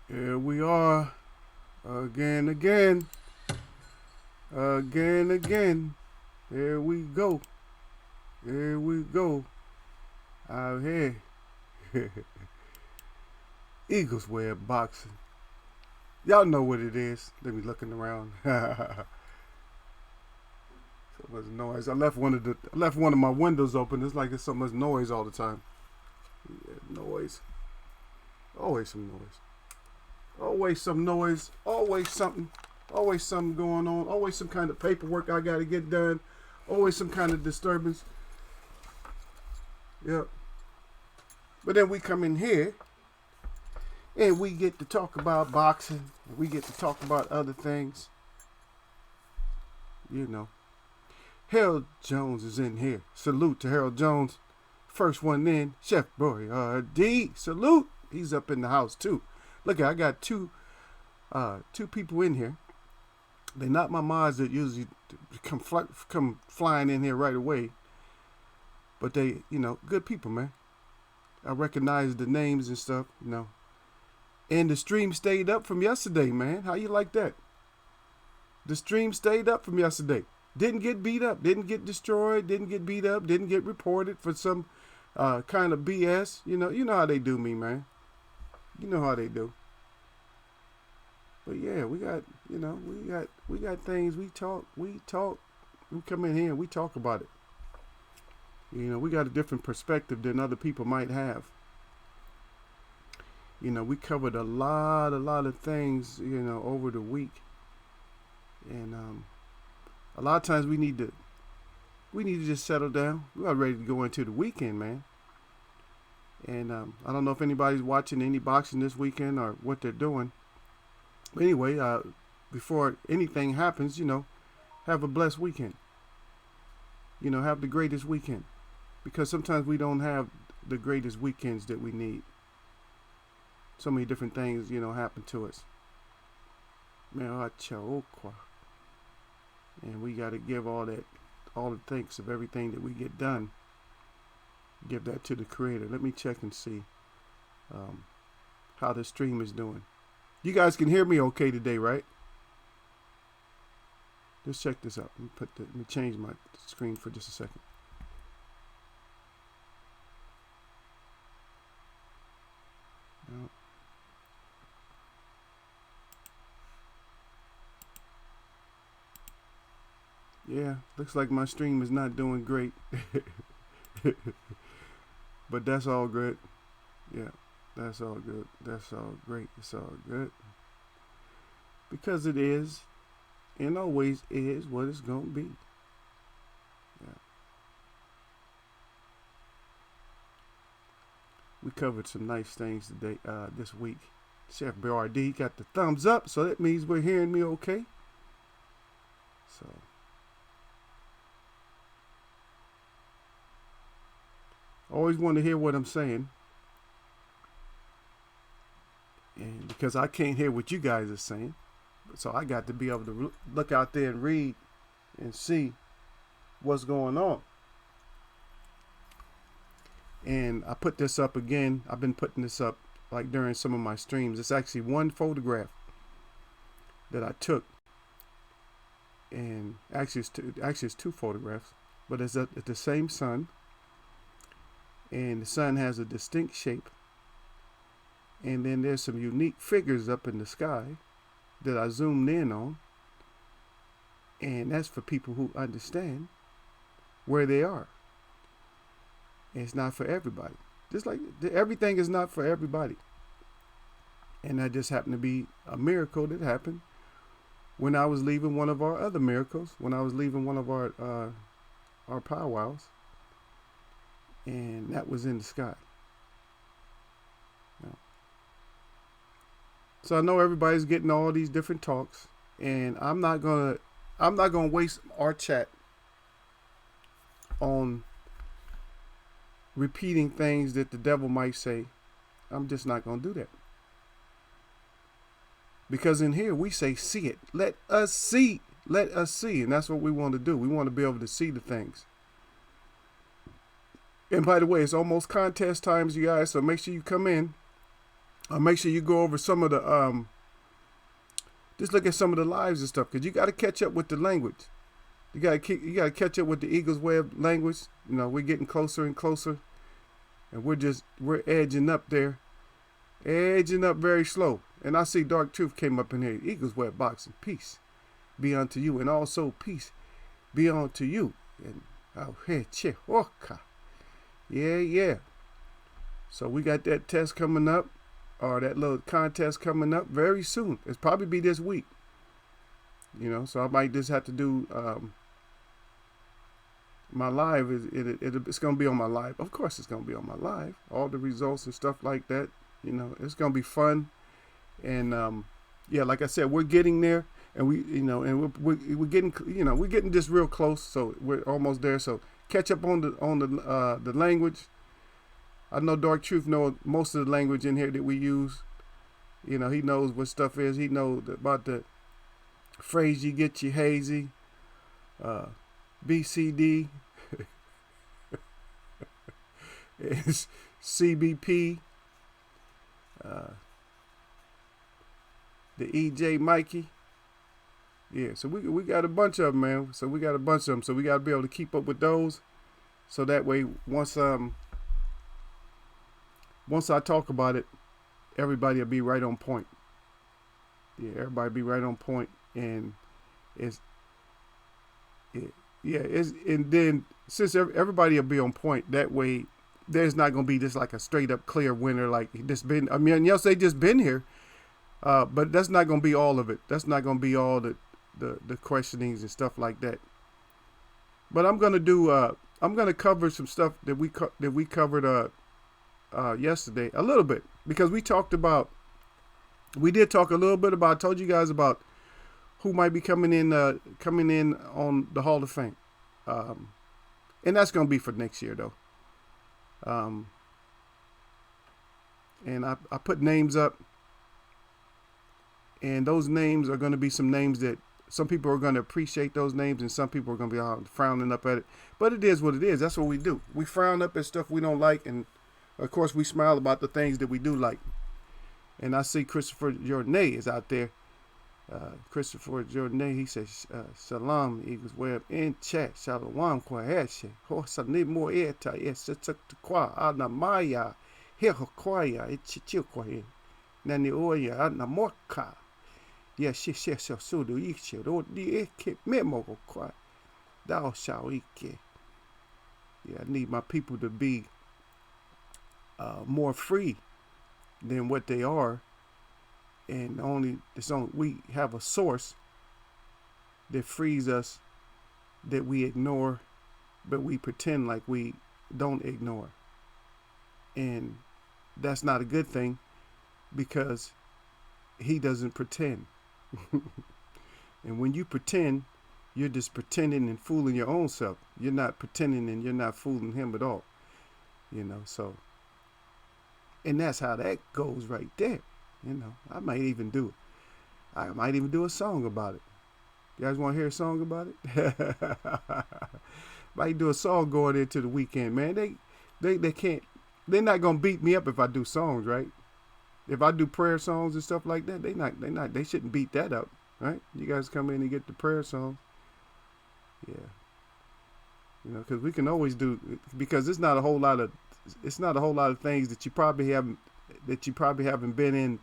Here we are again. Here we go. Here we go. Out here. Eagles wear boxing. Y'all know what it is. Let me looking around. So much noise. I left one of my windows open. It's like there's so much noise all the time. Yeah, noise. Always some noise. Always some noise. Always something. Always something going on. Always some kind of paperwork I gotta get done. Always some kind of disturbance. Yep. But then we come in here and we get to talk about boxing. We get to talk about other things. You know. Harold Jones is in here. Salute to Harold Jones. First one in, Chef Boyardee. Salute. He's up in the house too. Look, I got two people in here. They're not my mods that usually come flying in here right away. But they, good people, man. I recognize the names and stuff, And the stream stayed up from yesterday, man. How you like that? The stream stayed up from yesterday. Didn't get beat up. Didn't get destroyed. Didn't get beat up. Didn't get reported for some kind of BS. You know how they do me, man. You know how they do. But yeah, we got things we talk. We come in here and we talk about it. We got a different perspective than other people might have. We covered a lot of things, over the week. And a lot of times we need to just settle down. We are ready to go into the weekend, man. And I don't know if anybody's watching any boxing this weekend or what they're doing. But anyway, before anything happens, have a blessed weekend. Have the greatest weekend. Because sometimes we don't have the greatest weekends that we need. So many different things, happen to us. And we got to give all the thanks of everything that we get done. Give that to the Creator. Let me check and see how the stream is doing. You guys can hear me okay today, right? Let's check this out. Let me change my screen for just a second. No. Yeah, looks like my stream is not doing great. But that's all good. Yeah, that's all good. That's all great. It's all good. Because it is, and always is, what it's going to be. Yeah. We covered some nice things today, this week. Chef BRD got the thumbs up, so that means we're hearing me okay. So. Always want to hear what I'm saying. And because I can't hear what you guys are saying. So I got to be able to look out there and read and see what's going on. And I put this up again. I've been putting this up like during some of my streams. It's actually one photograph that I took. And actually it's two photographs. But it's at the same sun. And the sun has a distinct shape. And then there's some unique figures up in the sky that I zoomed in on. And that's for people who understand where they are. And it's not for everybody. Just like everything is not for everybody. And that just happened to be a miracle that happened when I was leaving one of our other miracles, when I was leaving one of our powwows, and that was in the sky. Yeah. So I know everybody's getting all these different talks, and I'm not gonna waste our chat on repeating things that the devil might say. I'm just not gonna do that. Because in here we say, see it. Let us see. Let us see. And that's what we want to do. We want to be able to see the things. And by the way, it's almost contest times, you guys. So make sure you come in. Make sure you go over some of the, just look at some of the lives and stuff. Because you got to catch up with the language. You got to catch up with the Eagles Way of language. You know, we're getting closer and closer. And we're edging up there. Edging up very slow. And I see Dark Truth came up in here. Eagles Way of Boxing. Peace be unto you. And also peace be unto you. And oh, hey, che, oka. Yeah. So we got that test coming up. Or that little contest coming up very soon. It's probably be this week. You know, so I might just have to do my live. It's going to be on my live. Of course it's going to be on my live. All the results and stuff like that. You know, it's going to be fun. And, yeah, like I said, we're getting there. And we're getting, we're getting just real close. So we're almost there. So catch up on the language. I know Dark Truth knows most of the language in here that we use. You know, he knows what stuff is. He knows about the phrase you get you hazy, BCD, it's CBP, the EJ Mikey. Yeah, so we got a bunch of them, man. So we got a bunch of them. So we got to be able to keep up with those. So that way, once I talk about it, everybody will be right on point. Yeah, everybody be right on point, and and then since everybody will be on point, that way there's not gonna be just like a straight up clear winner like this been. I mean, yes, they just been here, but that's not gonna be all of it. That's not gonna be all the questionings and stuff like that. But I'm gonna cover some stuff that we covered yesterday a little bit, because we did talk a little bit about, I told you guys about who might be coming in on the Hall of Fame, and that's going to be for next year though. And I put names up, and those names are going to be some names that some people are going to appreciate those names, and some people are going to be frowning up at it. But it is what it is. That's what we do. We frown up at stuff we don't like, and of course, we smile about the things that we do like. And I see Christopher Jordan is out there. Christopher Jordan, he says, Shalom, Eagles Web in chat. Shalom, Kwaheshe. Hosanib mo eta, Setukwa, Anamaya, Hehokwaya, Ichichikwahin. Nani Oya, Anamoka. Yes, she shall sudo each year. Oh, the Eke Memo Kwa. Thou shalt Ike. Yeah, I need my people to be more free than what they are, and we have a source that frees us, that we ignore, but we pretend like we don't ignore, and that's not a good thing, because he doesn't pretend. And when you pretend, you're just pretending and fooling your own self. You're not pretending and you're not fooling him at all. So. And that's how that goes right there. I might even do a song about it. You guys want to hear a song about it? Might do a song going into the weekend, man. They can't. They're not gonna beat me up if I do songs, right? If I do prayer songs and stuff like that, they shouldn't beat that up, right? You guys come in and get the prayer songs. Yeah. Because we can always do, because it's not a whole lot of things that you probably haven't been in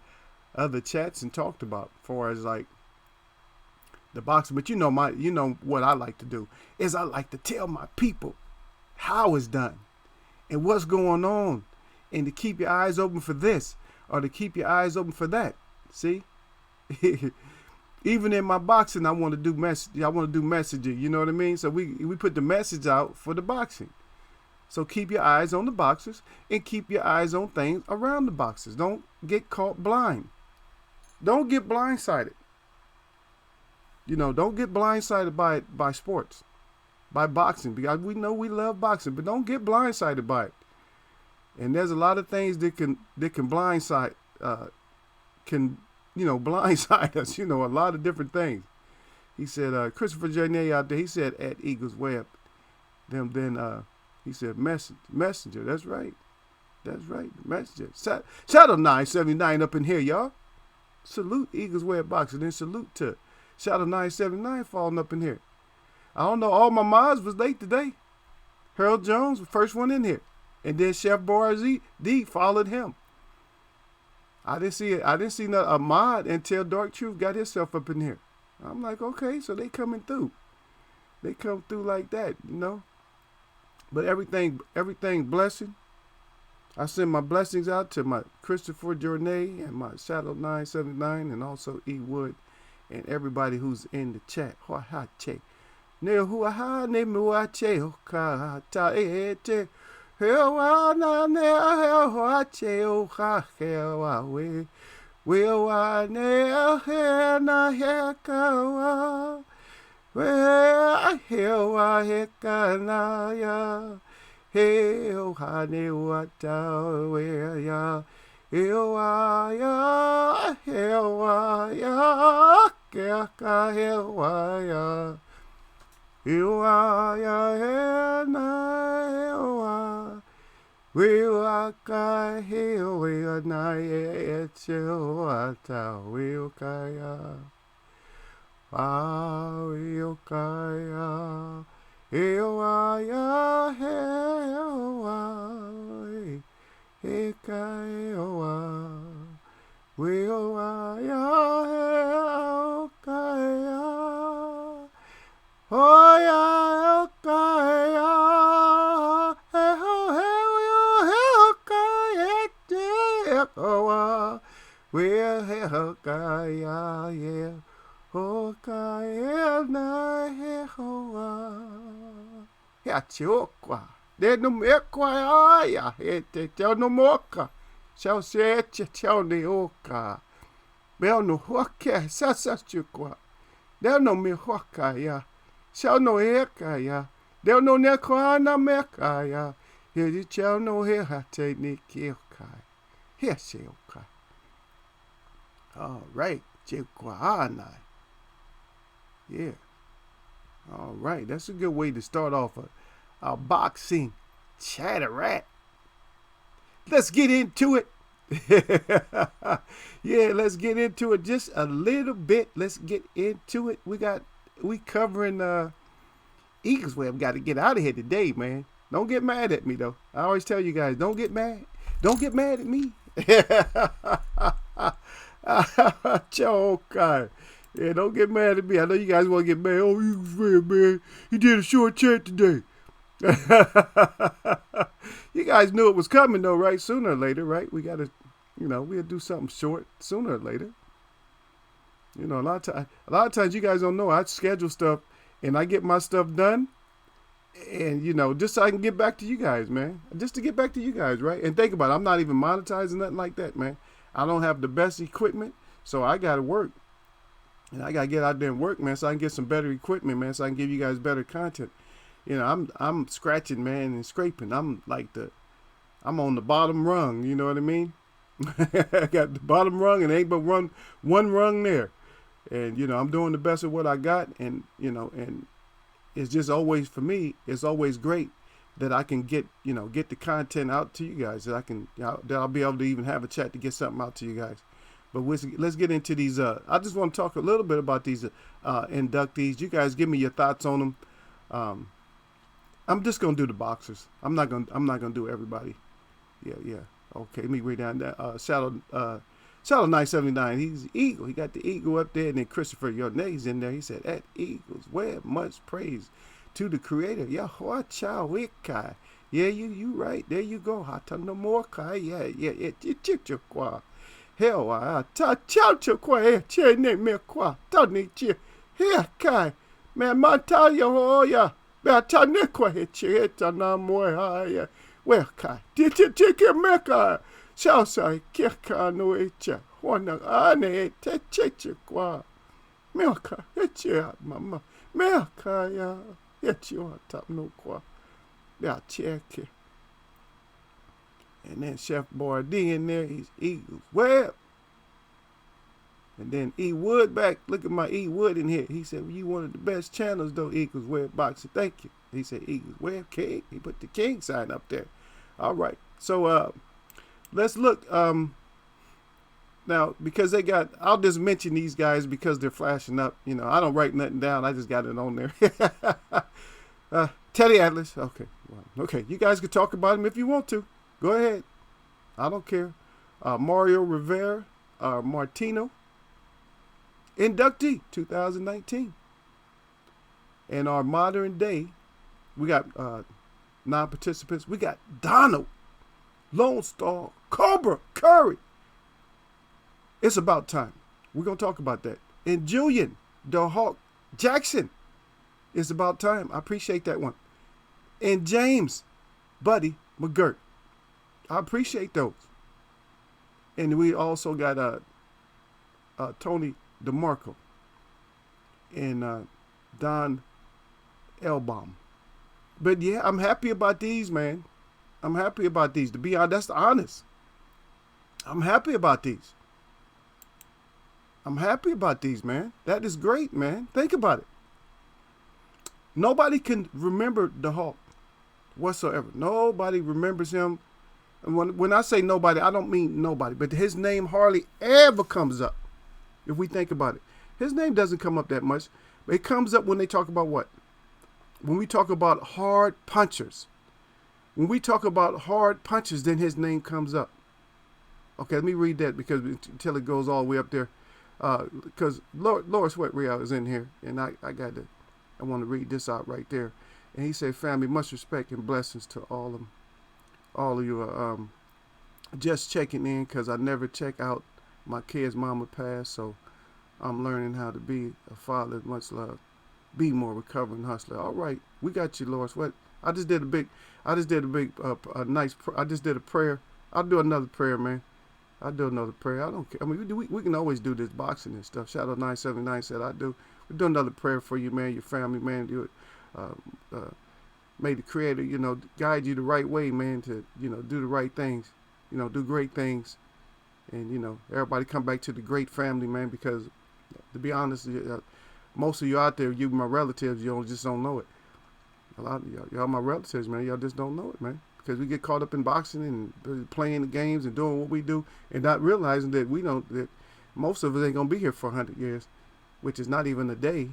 other chats and talked about, as far as like the boxing. But you know what I like to do is I like to tell my people how it's done and what's going on, and to keep your eyes open for this or to keep your eyes open for that. See, even in my boxing, I want to do messaging. You know what I mean? So we put the message out for the boxing. So keep your eyes on the boxers and keep your eyes on things around the boxers. Don't get caught blind. Don't get blindsided. You know, don't get blindsided by sports, by boxing, because we know we love boxing, but don't get blindsided by it. And there's a lot of things that can blindside blindside us. You know, a lot of different things. He said, Christopher J. out there. He said at Eagles Web. He said messenger. That's right. Messenger. Shadow 979 up in here, y'all. Salute Eagles Web Boxing, and salute to Shadow 979 falling up in here. I don't know. All my mods was late today. Harold Jones, first one in here. And then Chef Boarzy D followed him. I didn't see a mod until Dark Truth got himself up in here. I'm like, okay, so they coming through. They come through like that, you know. But everything blessing. I send my blessings out to my Christopher Journey and my Shadow 979 and also E Wood and everybody who's in the chat. Heo hane wata wea hewa ya hewa ya keka hewa ya hena hewa wewa ka hewa na ye wata weokaya weokaya hewa ya hewa heka hewa wewa ya heokaya oya heokaya heokaya heokaya wewa heokaya yeah. Hokaya na hehoa. Ya chiokwa. De no mekwa ya hete teo no moka. Shall se teo ne oka. Bel no hoke sasa chukwa. Del no me hoka ya. Shall no heka ya. Del no nekwa na meka ya. Hedi cheo no he hate ni kioka. Here sheoka. All right. Chikwa anai. Yeah. All right. That's a good way to start off a boxing chatter. Let's get into it. Yeah, let's get into it just a little bit. Let's get into it. We covering Eagles Web. Got to get out of here today, man. Don't get mad at me though. I always tell you guys, don't get mad. Don't get mad at me. Okay. Yeah, don't get mad at me. I know you guys want to get mad. Oh, you man. He did a short chat today. You guys knew it was coming though, right? Sooner or later, right? We gotta, we'll do something short sooner or later. A lot of times you guys don't know. I schedule stuff and I get my stuff done, and just so I can get back to you guys, man. Just to get back to you guys, right? And think about it, I'm not even monetizing nothing like that, man. I don't have the best equipment, so I gotta work. And I gotta get out there and work, man, so I can get some better equipment, man, so I can give you guys better content. I'm scratching, man, and scraping. I'm on the bottom rung, you know what I mean? I got the bottom rung and ain't but one rung there. And, I'm doing the best of what I got, and and it's just always, for me, it's always great that I can get the content out to you guys, that I'll be able to even have a chat to get something out to you guys. But let's get into these. I just want to talk a little bit about these inductees. You guys give me your thoughts on them. I'm just gonna do the boxers. I'm not gonna do everybody. Yeah. Okay, let me read down that. Shadow Shout out 979. He's the eagle. He got the eagle up there. And then Christopher Yone's in there. He said, that eagle's where much praise to the creator. Yahweh Chawikai. Yeah, you right. There you go. Hatana Morkai. Yeah. Chichukwa. Hell, Chachukwa. Chene Mekwa. Tani Chi. Here, Kai. Man, Mataya Hoya. Batanekwa. Chitana Moya. Where, Kai? Tichika Meka. Shausa Kirka no Echa. Wana Ane Techikwa. Milka. Etcha, Mama. Milka, ya. Etcha, Tap no Qua. Yeah, check it. And then Chef Boyardee in there, he's Eagles Web. And then E Wood back. Look at my E Wood in here. He said, well, you one of the best channels though, Eagles Web Boxing. Thank you. He said, Eagles Web King. He put the King sign up there. All right. So let's look. Now, because they got, I'll just mention these guys because they're flashing up. You know, I don't write nothing down. I just got it on there. Teddy Atlas. Okay. Okay. You guys can talk about him if you want to. Go ahead. I don't care. Mario Rivera. Martino. Inductee 2019. And our modern day, we got non-participants. We got Donald. Lone Star. Cobra. Curry. It's about time. We're going to talk about that. And Julian. The Hawk. Jackson. It's about time. I appreciate that one. And James, Buddy McGirt. I appreciate those. And we also got Tony DeMarco and Don Elbaum. But yeah, I'm happy about these, man. I'm happy about these. To be honest, that's honest. I'm happy about these. I'm happy about these, man. That is great, man. Think about it. Nobody can remember the Hawk whatsoever. Nobody remembers him. And when I say nobody, I don't mean nobody. But his name hardly ever comes up. If we think about it. His name doesn't come up that much. But it comes up when they talk about what? When we talk about hard punchers. When we talk about hard punchers, then his name comes up. Okay, let me read that because until it goes all the way up there. Because Laura Sweat Real is in here. And I want to read this out right there. And he said, family, much respect and blessings to all of you. Just checking in because I never check out my kid's mama passed. So I'm learning how to be a father. Much love. Be more recovering hustler. All right. We got you, Laura Sweat. I just did a nice prayer. I'll do another prayer, man. I'll do another prayer. I don't care. I mean, we can always do this boxing and stuff. Shadow 979 said I do. We'll do another prayer for you, man, your family, man. Do it. May the Creator, guide you the right way, man, to, do the right things, do great things. And, everybody come back to the great family, man, because to be honest, most of you out there, you my relatives, you just don't know it. A lot of y'all my relatives, man. Y'all just don't know it, man. Because we get caught up in boxing and playing the games and doing what we do and not realizing that that most of us ain't going to be here for 100 years, which is not even a day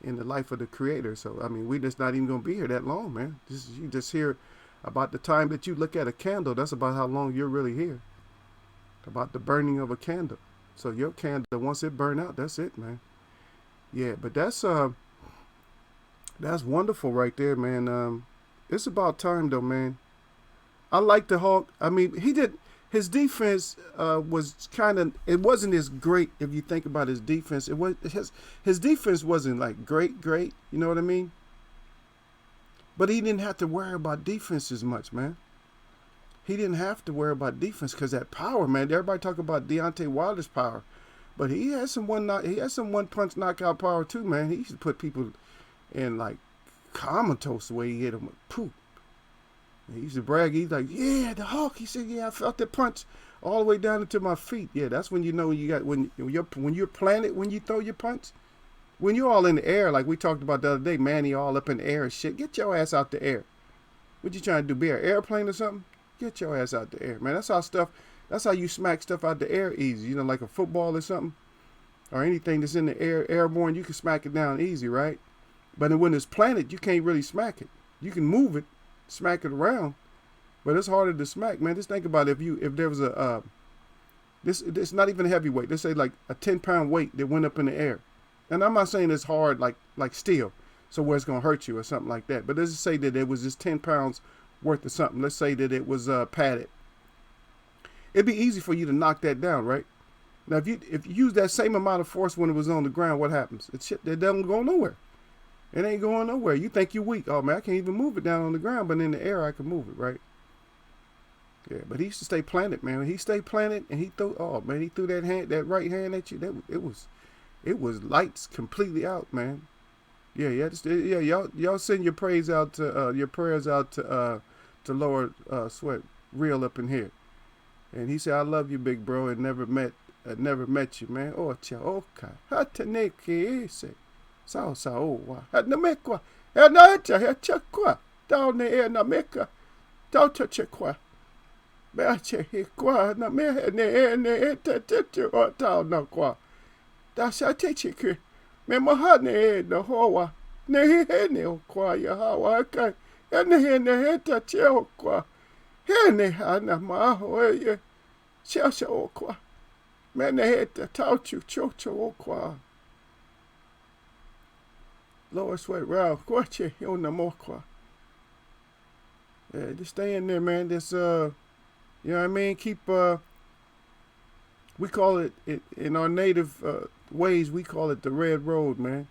in the life of the Creator. So, I mean, we just not even going to be here that long, man. You just hear about the time that you look at a candle. That's about how long you're really here. About the burning of a candle. So your candle, once it burn out, that's it, man. Yeah, but that's wonderful right there, man. It's about time, though, man. I like the Hawk. I mean, his defense was it wasn't as great if you think about his defense. His defense wasn't like great, you know what I mean? But he didn't have to worry about defense as much, man. He didn't have to worry about defense because that power, man. Everybody talk about Deontay Wilder's power, but he had some one punch knockout power too, man. He used to put people in like comatose the way he hit them with poop. He used to brag. He's like, yeah, the Hawk. He said, yeah, I felt that punch all the way down into my feet. Yeah, that's when you know when you're planted when you throw your punch. When you're all in the air, like we talked about the other day, Manny all up in the air and shit. Get your ass out the air. What you trying to do? Be an airplane or something? Get your ass out the air, man. That's how you smack stuff out the air easy. Like a football or something, or anything that's in the air, airborne. You can smack it down easy, right? But then when it's planted, you can't really smack it. You can move it, smack it around, but it's harder to smack, man. Just think about it. If there was This not even a heavyweight. Let's say like a 10-pound weight that went up in the air. And I'm not saying it's hard like steel, so where it's gonna hurt you or something like that. But let's just say that it was just 10 pounds worth of something. Let's say that it was padded. It'd be easy for you to knock that down, right? Now, if you use that same amount of force when it was on the ground, what happens? It doesn't go nowhere. It ain't going nowhere. You think you're weak. Oh, man, I can't even move it down on the ground, but in the air, I can move it, right? Yeah, but he used to stay planted, man. He stayed planted, and he threw that right hand at you. It was lights completely out, man. Yeah, y'all send your prayers out to Lord Sweat real up in here. And he said, I love you, big bro, and never met you, man. Oh, cha oka. Hataneke ese. Sao wa. Hanamekwa. Hanacha hachakwa. Down the air nameka. Daughter chekwa. Beache hikwa na me ne eta tetu o tau na kwa. Da sa techike. Me mahane no hoa. Ne he ne o kwa ya hawa kai. Ene he ne heta che o kwa. Hene hana maho ye. Shasha okwa. Mene heta tauchu chocho okwa. Lower Sweat Rao. Kwache yona mokwa. Yeah, just stay in there, man. This you know what I mean? Keep we call it in our native ways, we call it the red road, man.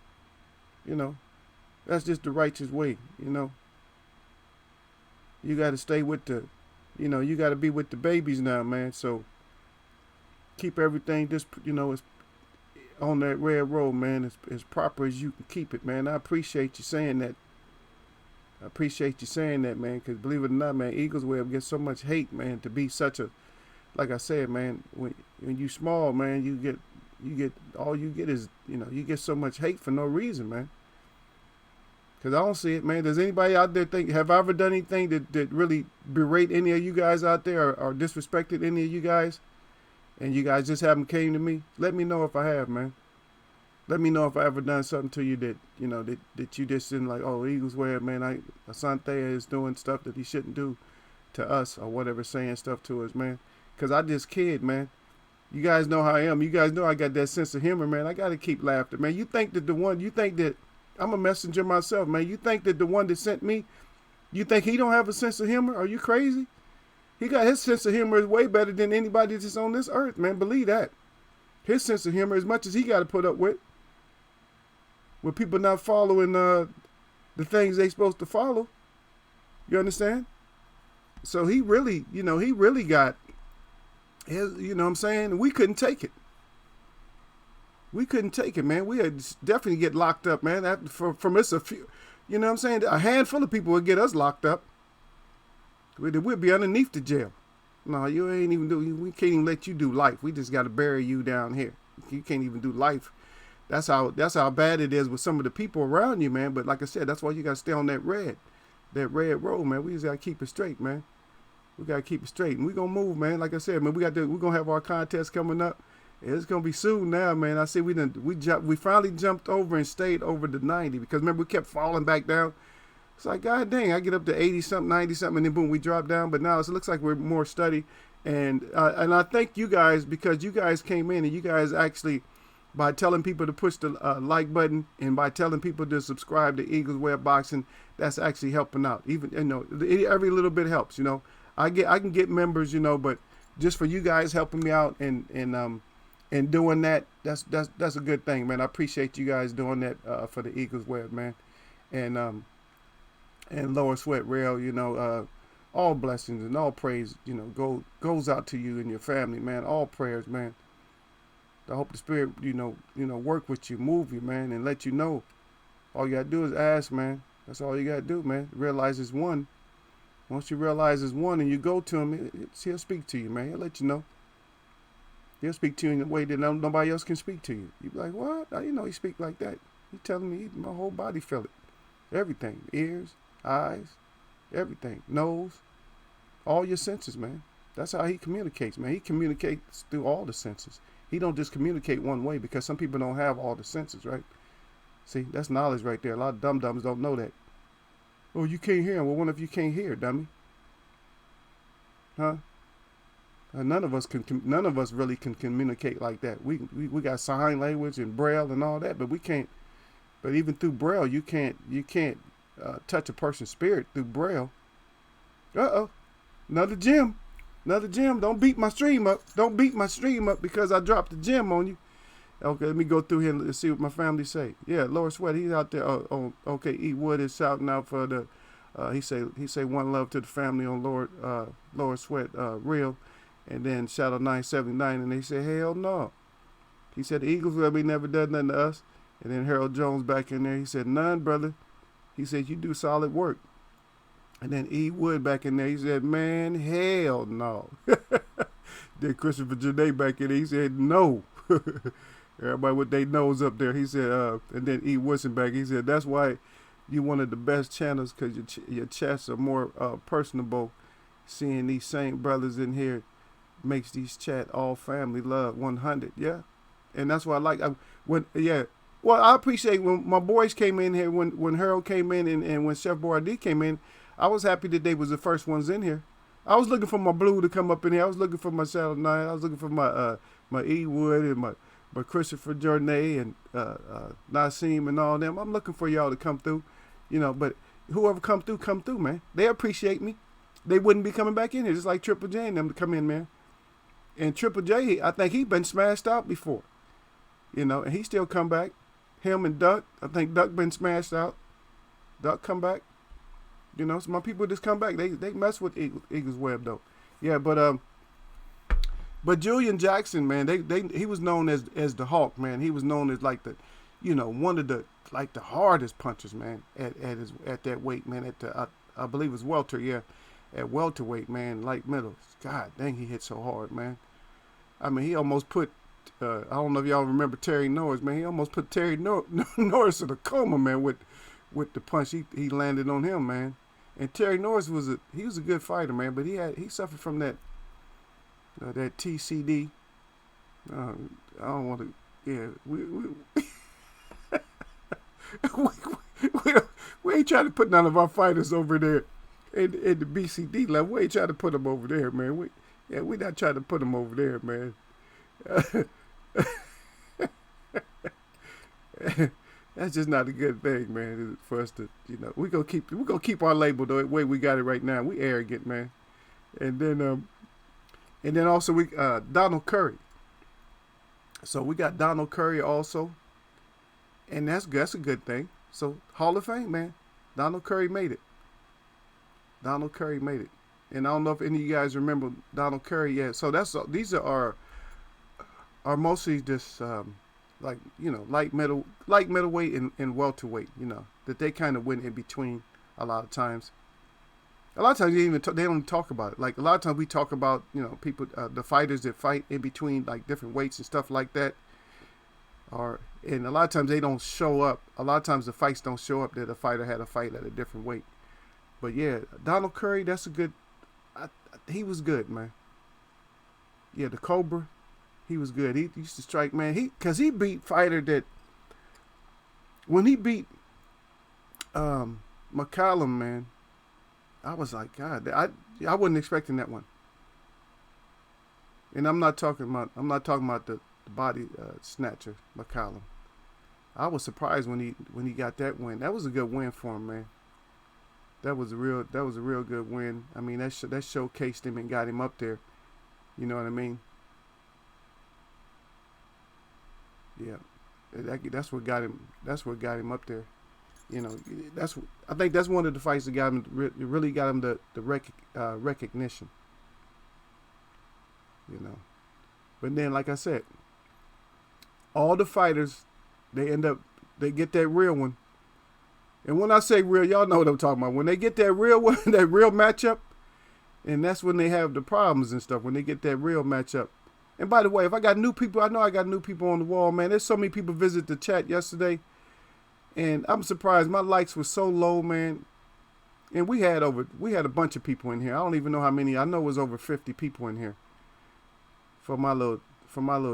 You know. That's just the righteous way, you know. You got to stay with you got to be with the babies now, man. So keep everything just, as on that red road, man, as proper as you can keep it, man. I appreciate you saying that. Man, because believe it or not, man, Eagles Web gets so much hate, man, to be such a, like I said, man, when you small, man, you get all you get is, you get so much hate for no reason, man. Because I don't see it, man. Does anybody out there have I ever done anything that really berate any of you guys out there or disrespected any of you guys? And you guys just haven't came to me? Let me know if I have, man. Let me know if I ever done something to you that, that you just didn't like, oh, Eagles Web, man, Asante is doing stuff that he shouldn't do to us or whatever, saying stuff to us, man. Because I just kid, man. You guys know how I am. You guys know I got that sense of humor, man. I got to keep laughing, man. You think that I'm a messenger myself, man. You think that the one that sent me, you think he don't have a sense of humor? Are you crazy? He got his sense of humor is way better than anybody that's on this earth, man. Believe that. His sense of humor, as much as he got to put up with people not following the things they supposed to follow. You understand? So he really got his, you know what I'm saying? We couldn't take it. We couldn't take it, man. We had definitely get locked up, man. From us, a few, you know what I'm saying? A handful of people would get us locked up. We'd be underneath the jail. No, you ain't even we can't even let you do life. We just got to bury you down here. You can't even do life. That's how bad it is with some of the people around you, man. But like I said, that's why you got to stay on that red road, man. We just got to keep it straight, man. We got to keep it straight. And we're going to move, man. Like I said, man, we're going to have our contest coming up. It's going to be soon now, man. I see we finally jumped over and stayed over the 90 because remember we kept falling back down. It's like, God dang, I get up to 80-something, 90-something, and then boom, we drop down. But now it looks like we're more steady. And I thank you guys because you guys came in and you guys actually, by telling people to push the like button and by telling people to subscribe to Eagles Web Boxing, that's actually helping out. Even, every little bit helps, I can get members, but just for you guys helping me out and doing that, that's a good thing, man. I appreciate you guys doing that for the Eagles Web, man. And Lower Sweat Rail, all blessings and all praise, goes out to you and your family, man. All prayers, man. I hope the Spirit, work with you, move you, man, and let you know. All you got to do is ask, man. That's all you got to do, man. Realize it's one. Once you realize it's one and you go to him, he'll speak to you, man. He'll let you know. He'll speak to you in a way that nobody else can speak to you. You be like, what? I didn't know he speak like that. He telling me my whole body feel it. Everything. Ears, eyes, everything. Nose. All your senses, man. That's how he communicates, man. He communicates through all the senses. He don't just communicate one way because some people don't have all the senses, right? See, that's knowledge right there. A lot of dum-dums don't know that. Oh, you can't hear him. Well, what if you can't hear, dummy? Huh? None of us really can communicate like that. We got sign language and braille and all that, but we can't. But even through braille, you can't touch a person's spirit through braille. Uh oh, another gem, another gem. Don't beat my stream up. Don't beat my stream up because I dropped the gem on you. Okay, let me go through here and see what my family say. Yeah, Lower Sweat, he's out there. Okay, E Wood is shouting out for the. He say one love to the family on Lower Sweat real, and then Shadow 979, and they say hell no. He said the Eagles will be never done nothing to us, and then Harold Jones back in there. He said none, brother. He said you do solid work, and then E Wood back in there. He said man, hell no. Then Christopher Janae back in there. He said no. Everybody with their nose up there. He said, and then E. Woodson back. He said, that's why you one of the best channels because your chats are more personable. Seeing these same brothers in here makes these chat all family love 100. Yeah, and that's why I like. Well, I appreciate when my boys came in here. When Harold came in and when Chef Boyardee came in, I was happy that they was the first ones in here. I was looking for my Blue to come up in here. I was looking for my Shadow 9. I was looking for my E. Wood and my Christopher Journey and Nassim and all them. I'm looking for y'all to come through, but whoever come through, man. They appreciate me. They wouldn't be coming back in here, just like Triple J and them to come in, man. And Triple J, I think he been smashed out before, and he still come back. Him and Duck, I think Duck been smashed out. Duck come back. So my people just come back. They mess with Eagles Web though. Yeah, But Julian Jackson, man, he was known as the Hawk, man. He was known as like the, one of the like the hardest punchers, man, at that weight, man. At the I believe it was welter, yeah, at welterweight, man, light middle. God dang, he hit so hard, man. I mean, he almost put. I don't know if y'all remember Terry Norris, man. He almost put Terry Norris in a coma, man, with the punch he landed on him, man. And Terry Norris was a good fighter, man, but he suffered from that TCD. I don't want to. Yeah, we ain't trying to put none of our fighters over there in the BCD level. We ain't trying to put them over there, man. We not trying to put them over there, man. That's just not a good thing, man. For us to, we gonna keep our label the way we got it right now. We arrogant, man. And then also we Donald Curry. So we got Donald Curry also, and that's a good thing. So Hall of Fame, man. Donald Curry made it. And I don't know if any of you guys remember Donald Curry yet. So these are mostly just light middleweight and welterweight. That they kind of went in between a lot of times. A lot of times they don't talk about it. Like a lot of times we talk about people, the fighters that fight in between like different weights and stuff like that. And a lot of times they don't show up. A lot of times the fights don't show up that a fighter had a fight at a different weight. But yeah, Donald Curry, that's a good. He was good, man. Yeah, the Cobra, he was good. He used to strike, man. Because he beat fighter that. When he beat McCallum, man. I was like, God, I wasn't expecting that one. And I'm not talking about the body snatcher, McCallum. I was surprised when he got that win. That was a good win for him, man. That was a real good win. I mean, that showcased him and got him up there. You know what I mean? Yeah, that's what got him. That's what got him up there. I think that's one of the fights that got him really got him the recognition. But then, like I said, all the fighters, they get that real one. And when I say real, y'all know what I'm talking about. When they get that real one, that real matchup, and that's when they have the problems and stuff. When they get that real matchup. And by the way, if I got new people, I know I got new people on the wall, man. There's so many people visit the chat yesterday. And I'm surprised my likes were so low, man. And we had a bunch of people in here. I don't even know how many. I know it was over 50 people in here for my little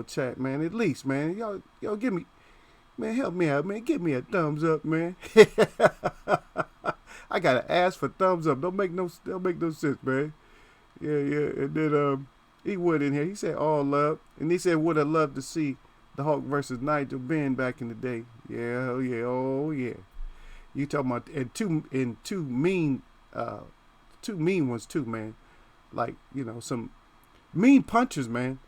chat, man. At least, man, y'all give me, man, help me out, man. Give me a thumbs up, man. I gotta ask for thumbs up. Don't make no sense, man. Yeah. E Wood in here. He said all love, and he said would have loved to see the Hulk versus Nigel Benn back in the day. Yeah, oh yeah, oh yeah. You talking about two mean ones too, man. Like some mean punchers, man.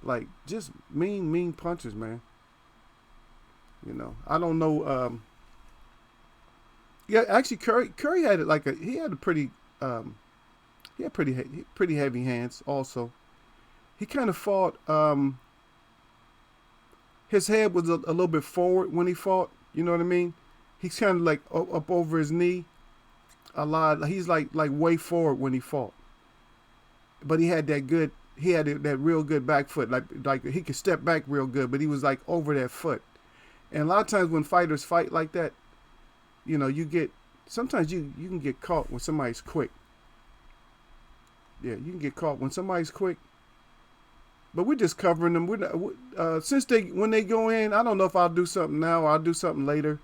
Like just mean punchers, man. I don't know. Yeah, actually, Curry had it like he had a pretty he had pretty heavy hands. Also, he kind of fought. His head was a little bit forward when he fought. You know what I mean? He's kind of like up over his knee a lot. He's like way forward when he fought. But he had that good. He had that real good back foot. Like he could step back real good, but he was like over that foot. And a lot of times when fighters fight like that, you get sometimes you can get caught when somebody's quick. Yeah, you can get caught when somebody's quick. But we're just covering them. We're not, when they go in, I don't know if I'll do something now or I'll do something later.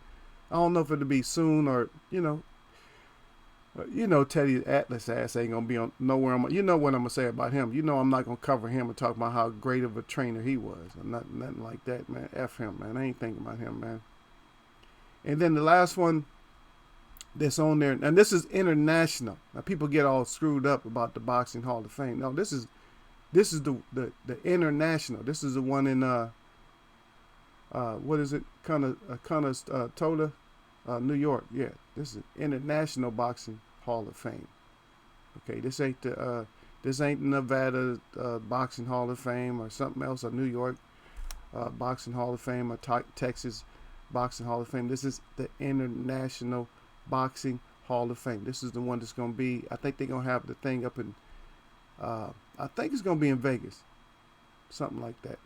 I don't know if it'll be soon or Teddy Atlas ass ain't gonna be on nowhere. You know what I'm gonna say about him. I'm not gonna cover him and talk about how great of a trainer he was. Nothing like that, man. F him, man. I ain't thinking about him, man. And then the last one that's on there, and this is international. Now people get all screwed up about the Boxing Hall of Fame. No, this is the international. This is the one in what is it? Toda, New York. Yeah, this is International Boxing Hall of Fame. Okay, this ain't the Nevada Boxing Hall of Fame or something else, or New York Boxing Hall of Fame or Texas Boxing Hall of Fame. This is the International Boxing Hall of Fame. This is the one that's gonna be. I think they're gonna have the thing up in. I think it's gonna be in Vegas, something like that.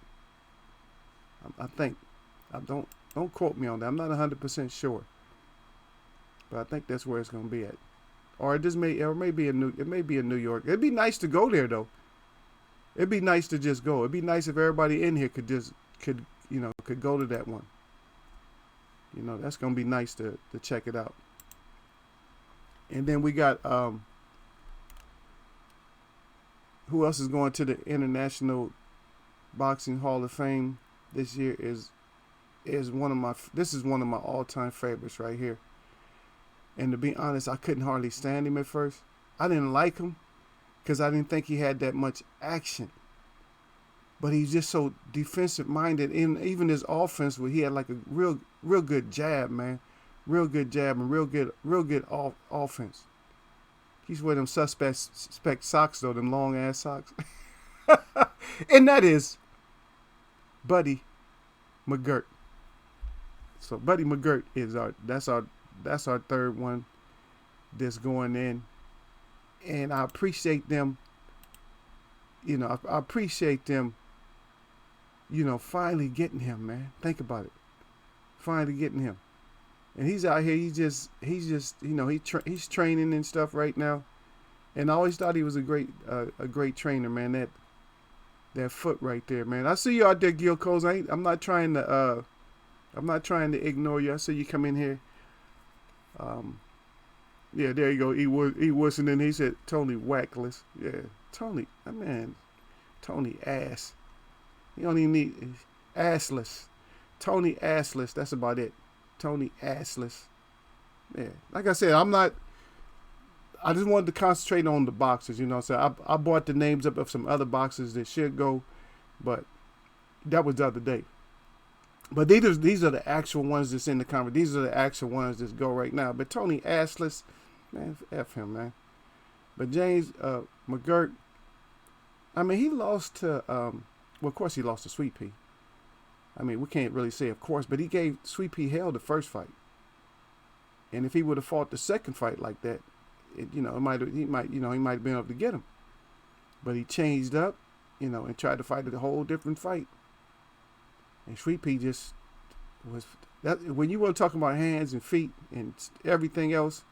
I think. I don't quote me on that. I'm not 100% sure, but I think that's where it's gonna be at. Or it may be in New York. It'd be nice to go there though. It'd be nice to just go. It'd be nice if everybody in here could go to that one. That's gonna be nice to check it out. And then we got who else is going to the International Boxing Hall of Fame this year is one of my all-time favorites right here. And to be honest, I couldn't hardly stand him at first. I didn't like him because I didn't think he had that much action. But he's just so defensive minded. And even his offense, where he had like a real good jab, man. Real good jab and real good offense. He's wearing them suspect socks though, them long ass socks. And that is Buddy McGirt. So Buddy McGirt is that's our third one that's going in. And I appreciate them. I appreciate them, finally getting him, man. Think about it. Finally getting him. And he's out here. He's training and stuff right now. And I always thought he was a great trainer, man. That foot right there, man. I see you out there, Gil Coles. I'm not trying to ignore you. I see you come in here. Yeah, there you go. E Woodson, and he said Tony Wackless. Yeah, Tony. Tony ass. You don't even need assless. Tony assless. That's about it. Tony assless. Yeah, like I said, I just wanted to concentrate on the boxers. So I brought the names up of some other boxers that should go, but that was the other day. But these are the actual ones that's in the conference. These are the actual ones that go right now. But Tony assless, man, F him, man. But James McGirt, he lost to, well, of course he lost to Sweet Pea. We can't really say of course, but he gave Sweet Pea hell the first fight. And if he would have fought the second fight like that, he might have been able to get him. But he changed up, and tried to fight a whole different fight. And Sweet Pea just was that. When you want to talk about hands and feet and everything else,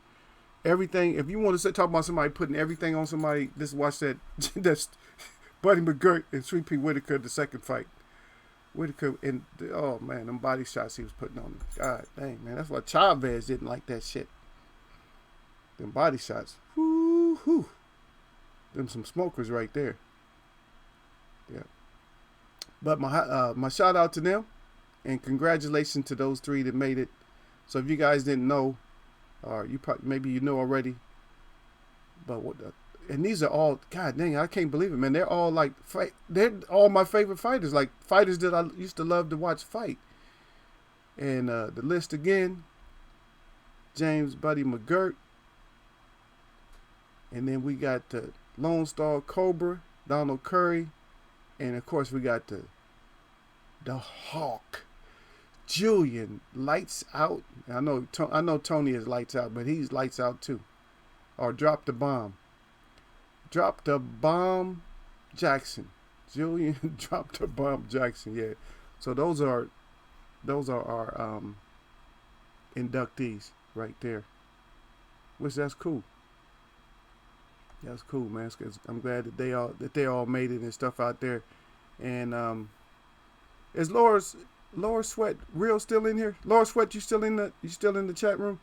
if you want to talk about somebody putting everything on somebody, just watch that. That's Buddy McGirt and Sweet Pea Whitaker, the second fight. Whitaker, and oh man, them body shots he was putting on him. God dang, man, that's why Chavez didn't like that shit. Them body shots, whoo. Them some smokers right there. Yeah. But my shout out to them and congratulations to those three that made it. So if you guys didn't know, or you probably maybe you know already, but what? And these are all, God dang, I can't believe it, man. They're all like fight. They're all my favorite fighters, like fighters that I used to love to watch fight. And the list again: James Buddy McGirt, and then we got the Lone Star Cobra, Donald Curry, and of course we got the Hawk, Julian Lights Out. I know Tony is Lights Out, but he's Lights Out too. Or Drop the Bomb. Drop the Bomb Jackson. Julian Drop the Bomb Jackson. Yeah. So those are our inductees right there. Which that's cool. That's cool, man. I'm glad that they all made it and stuff out there. And is Laura Sweat real still in here? Laura Sweat, you still in the chat room?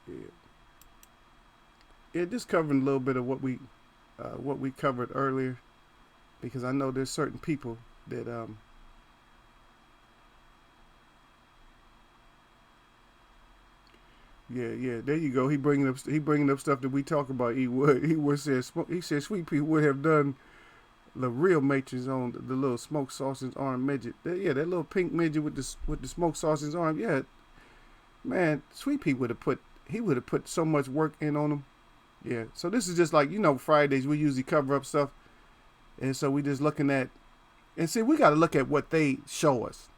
Yeah. Yeah, just covering a little bit of what we covered earlier, because I know there's certain people that yeah, there you go. He bringing up stuff that we talk about. He said Sweet Pea would have done the real Matrix on the little smoke sausage arm midget. Yeah, that little pink midget with the smoke sausage arm. Yeah, man, Sweet Pea would have put so much work in on him. Yeah, so this is just like, Fridays we usually cover up stuff, and so we just looking at, and see, we got to look at what they show us.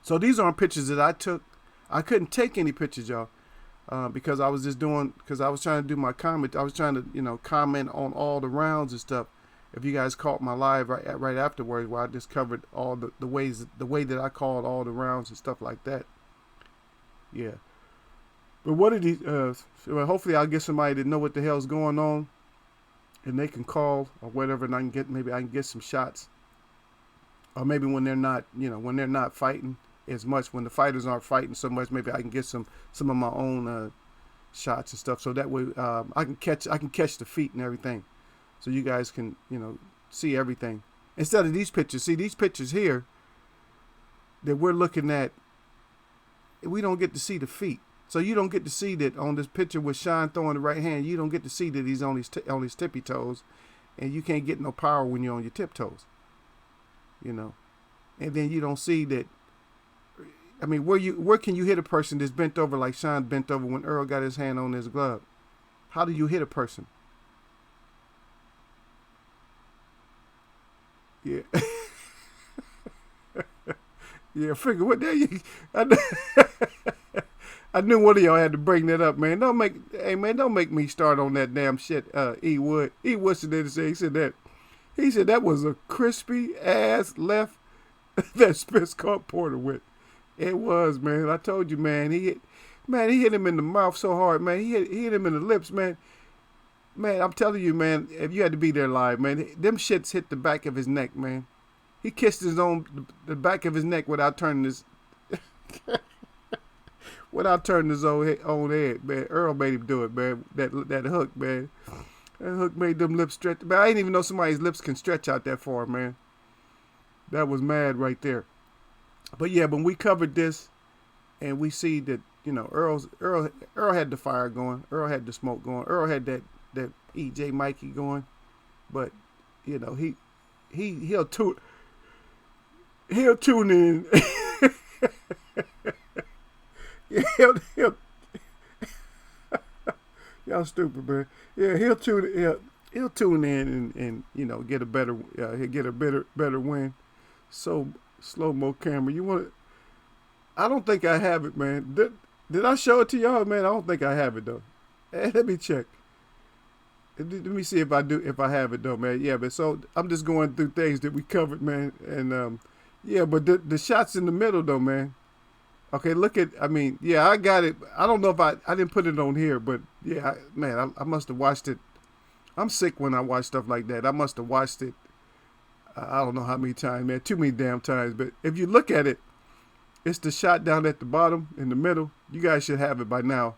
So these aren't pictures that I took. I couldn't take any pictures, y'all, because I was trying to do my comment. I was trying to, comment on all the rounds and stuff. If you guys caught my live right afterwards, where I just covered all the way that I called all the rounds and stuff like that. Yeah. But what did he? Hopefully, I'll get somebody that know what the hell's going on, and they can call or whatever, and I can get some shots, or maybe when they're not fighting as much, when the fighters aren't fighting so much, maybe I can get some of my own shots and stuff, so that way I can catch the feet and everything, so you guys can see everything instead of these pictures. See, these pictures here that we're looking at, we don't get to see the feet. So you don't get to see that on this picture with Sean throwing the right hand. You don't get to see that he's on his tippy toes, and you can't get no power when you're on your tiptoes. And then you don't see that. I mean, where can you hit a person that's bent over like Sean bent over when Earl got his hand on his glove? How do you hit a person? Yeah. Yeah, figure what there you. I knew one of y'all had to bring that up, man. Don't make me start on that damn shit. E Wood said that. He said that was a crispy ass left that Spence caught Porter with. It was, man. I told you, man. He hit him in the mouth so hard, man. He hit him in the lips, man. Man, I'm telling you, man. If you had to be there live, man, them shits hit the back of his neck, man. He kissed the back of his neck without turning his. Without turning his own head, man. Earl made him do it, man. That hook, man. That hook made them lips stretch. Man, I didn't even know somebody's lips can stretch out that far, man. That was mad right there. But yeah, when we covered this, and we see that Earl had the fire going. Earl had the smoke going. Earl had that EJ Mikey going. But he'll tune in. He'll y'all stupid, man. Yeah, he'll tune in and get a better he'll get a better win. So slow mo camera. I don't think I have it, man. Did I show it to y'all, man? I don't think I have it though. Let me check. Let me see if I have it though, man. Yeah, but so I'm just going through things that we covered, man. And yeah, but the shots in the middle though, man. Okay, I got it. I don't know if I didn't put it on here, but yeah, I must have watched it. I'm sick when I watch stuff like that. I must have watched it. I don't know how many times, man. Too many damn times. But if you look at it, It's the shot down at the bottom in the middle. You guys should have it by now.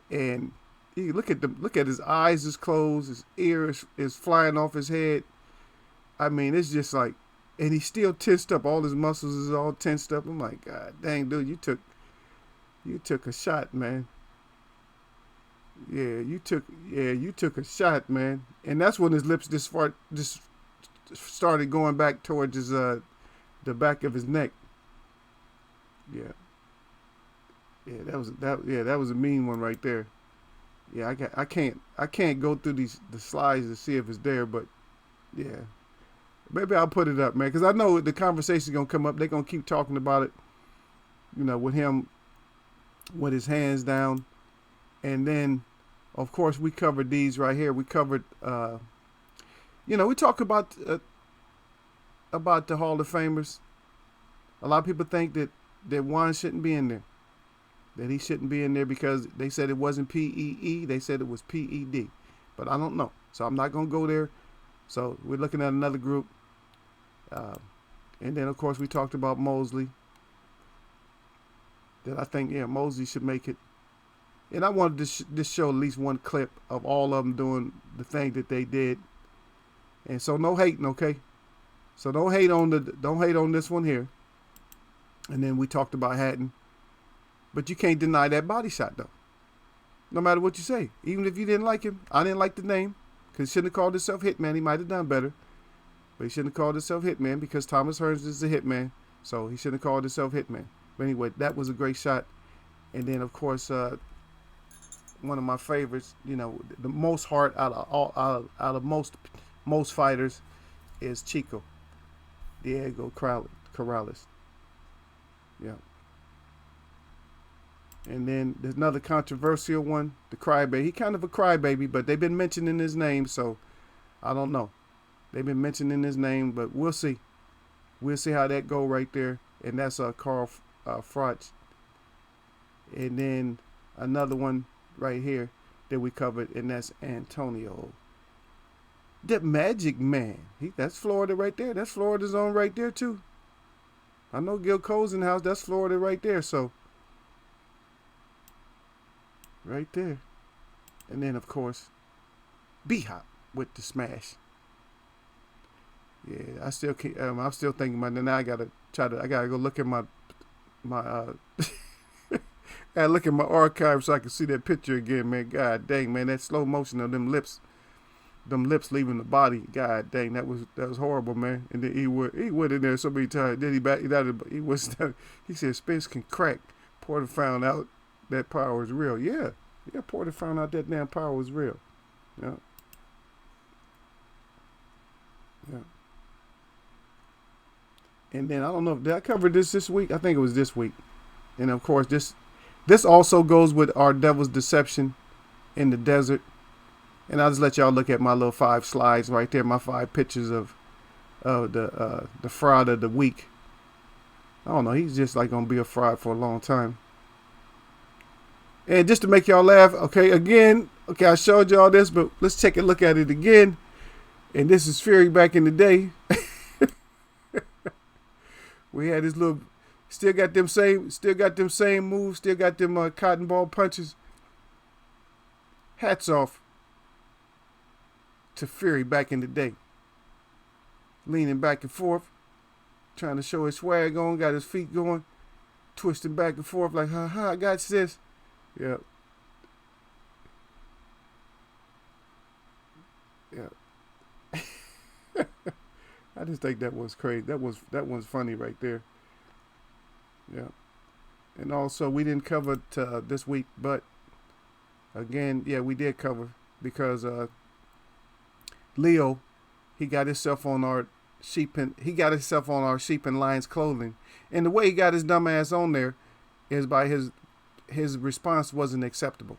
And you look at his eyes is closed, his ears is flying off his head. I mean, it's just like, and he's still tensed up. All his muscles is all tensed up. I'm like, God dang, dude, you took a shot, man. You took a shot, man. And that's when his lips just started going back towards his the back of his neck. Yeah. Yeah, that was a mean one right there. Yeah, I can't go through the slides to see if it's there, but yeah. Maybe I'll put it up, man, because I know the conversation's gonna come up. They're gonna keep talking about it, with him with his hands down. And then of course we covered these right here. We covered we talk about the Hall of Famers. A lot of people think that Juan shouldn't be in there. That he shouldn't be in there because they said it wasn't PEE. They said it was PED. But I don't know. So I'm not going to go there. So we're looking at another group. And then, of course, we talked about Mosley. That I think, Mosley should make it. And I wanted to just show at least one clip of all of them doing the thing that they did. And so no hating, okay? So don't hate on this one here. And then we talked about Hatton. But you can't deny that body shot, though. No matter what you say. Even if you didn't like him. I didn't like the name. Because he shouldn't have called himself Hitman. He might have done better. But he shouldn't have called himself Hitman because Thomas Hearns is a Hitman. So he shouldn't have called himself Hitman. But anyway, that was a great shot. And then, of course, one of my favorites, the most heart out of most fighters is Chico. Diego Corrales. Yeah. And then there's another controversial one, the Crybaby. He kind of a crybaby, but they've been mentioning his name, so I don't know. They've been mentioning his name, but we'll see. We'll see how that go right there. And that's Carl Froch. And then another one right here that we covered, and that's Antonio. The Magic Man. That's Florida right there. That's Florida's own right there, too. I know Gil Cozenhouse, that's Florida right there, so. Right there. And then, of course, B-Hop with the smash. Yeah, I'm still thinking about it. Now I gotta go look at my I look at my archive so I can see that picture again, man. God dang, man, that slow motion of them lips leaving the body. God dang, that was horrible, man. And then he went in there so many times. Then he said Spence can crack. Porter found out that power was real. Yeah, Porter found out that damn power was real. Yeah. And then I don't know, did I cover this week? I think it was this week. And of course, this also goes with our Devil's Deception in the desert. And I'll just let y'all look at my little 5 slides right there, my 5 pictures of the fraud of the week. I don't know, he's just like gonna be a fraud for a long time. And just to make y'all laugh, okay, I showed y'all this, but let's take a look at it again. And this is Fury back in the day. We had this little, still got them same moves, still got them cotton ball punches. Hats off to Fury back in the day. Leaning back and forth, trying to show his swag on, got his feet going, twisting back and forth like, I got this. Yeah. Yeah. I just think that was crazy. That one's funny right there. Yeah. And also, we didn't cover it this week, but again, we did cover because Leo, he got himself on our sheep and lions clothing, and the way he got his dumb ass on there is by his response wasn't acceptable.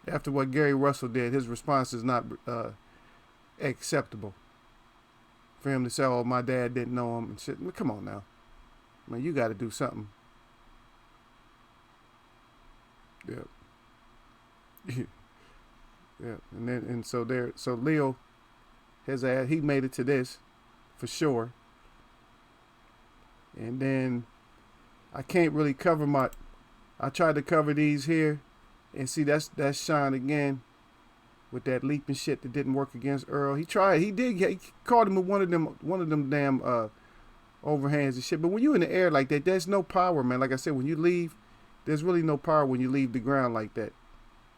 After what Gary Russell did, his response is not acceptable. For him to say, "Oh, my dad didn't know him," and shit. I mean, come on now, man, you got to do something. Yeah. Yeah, and so Leo, his ass, he made it to this, for sure. And then I can't really cover my. I tried to cover these here, and see that's Sean again with that leaping shit that didn't work against Earl. He tried. He did. He caught him with one of them damn overhands and shit. But when you in the air like that, there's no power, man. Like I said, when you leave, there's really no power when you leave the ground like that.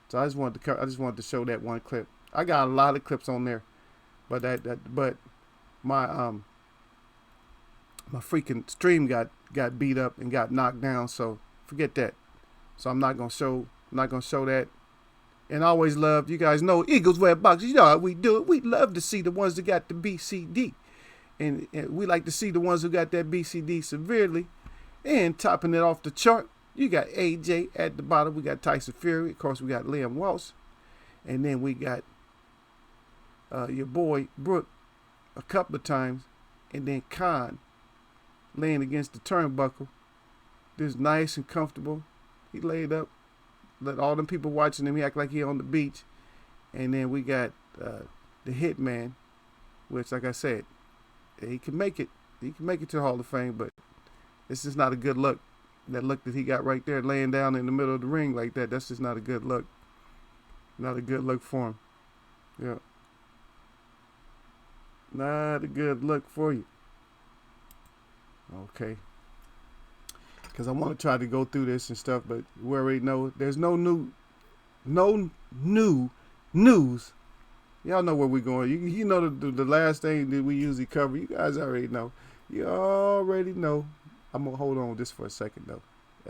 So I just wanted to show that one clip. I got a lot of clips on there, but but my my freaking stream got beat up and got knocked down. So forget that. So I'm not gonna show that. And I always love, you guys know, Eagles wear boxes. You know how we do it. We love to see the ones that got the BCD. And we like to see the ones who got that BCD severely. And topping it off the chart, you got AJ at the bottom. We got Tyson Fury. Of course, we got Liam Walsh. And then we got your boy Brooke a couple of times. And then Khan laying against the turnbuckle. Just nice and comfortable. He laid up. Let all them people watching him, he act like he on the beach. And then we got the Hitman, which, like I said, he can make it. He can make it to the Hall of Fame, but it's just not a good look. That look that he got right there laying down in the middle of the ring like that, that's just not a good look. Not a good look for him. Yeah. Not a good look for you. Okay. Because I want to try to go through this and stuff, but we already know there's no new news. Y'all know where we're going. You know the last thing that we usually cover. You guys already know. You already know. I'm going to hold on just for a second, though,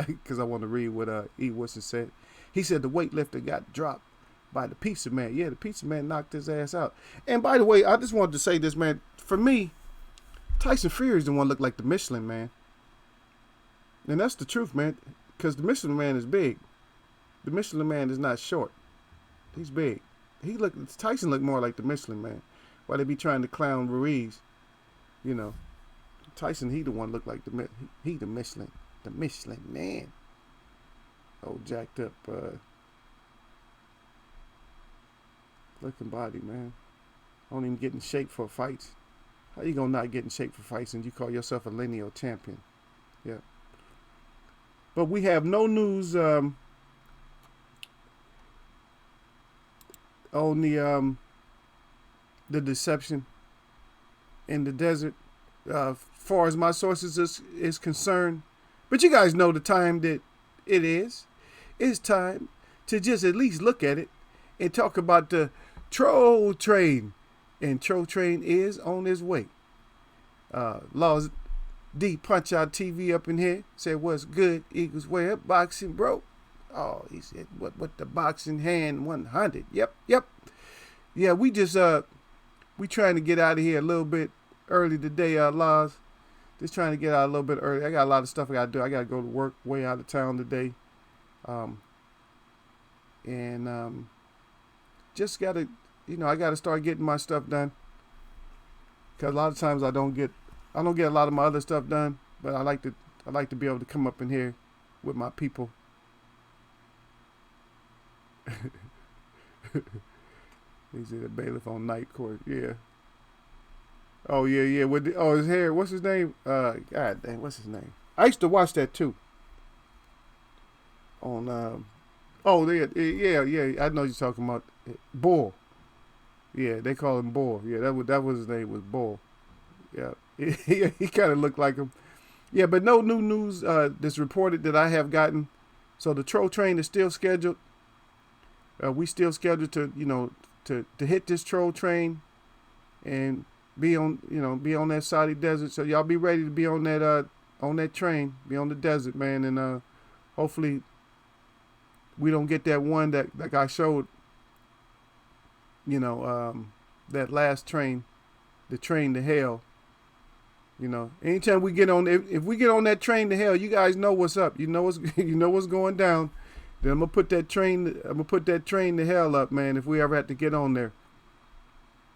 because I want to read what E. Woodson said. He said the weightlifter got dropped by the pizza man. Yeah, the pizza man knocked his ass out. And by the way, I just wanted to say this, man. For me, Tyson Fury is the one that looked like the Michelin Man. And that's the truth, man, because the Michelin Man is big. The Michelin Man is not short. He's big. Tyson looked more like the Michelin Man. Why they be trying to clown Ruiz? You know, Tyson, he the one looked like the Michelin Man. Oh, jacked up looking body, man. Don't even get in shape for fights. How you gonna not get in shape for fights and you call yourself a lineal champion? Yeah. But we have no news on the deception in the desert, far as my sources is concerned. But you guys know the time that it is. It's time to just at least look at it and talk about the Troll Train. And Troll Train is on his way. Laws D Punch Out TV up in here. Said, what's good? Eagles Way Up Boxing, bro. Oh, he said, what the boxing hand 100. Yep. Yeah, we just we trying to get out of here a little bit early today, Laws. Just trying to get out a little bit early. I got a lot of stuff I gotta do. I gotta go to work way out of town today. Just gotta, I gotta start getting my stuff done. Cause a lot of times I don't get a lot of my other stuff done, but I like to be able to come up in here with my people. He's at the bailiff on night court. Yeah. Oh yeah. His hair. What's his name? God dang, what's his name? I used to watch that too. On yeah. I know you're talking about Bull. Yeah, they call him Bull. Yeah, that was his name was Bull. Yeah. He kind of looked like him. Yeah, but no new news that's reported that I have gotten. So the Troll Train is still scheduled. We still scheduled to hit this Troll Train and be on that Saudi desert. So y'all be ready to be on that train, be on the desert, man, and hopefully we don't get that one that like I showed, that last train, the train to hell. Anytime we get on, if we get on that train to hell, you guys know what's up. You know what's going down. Then I'm gonna put that train to hell up, man. If we ever have to get on there,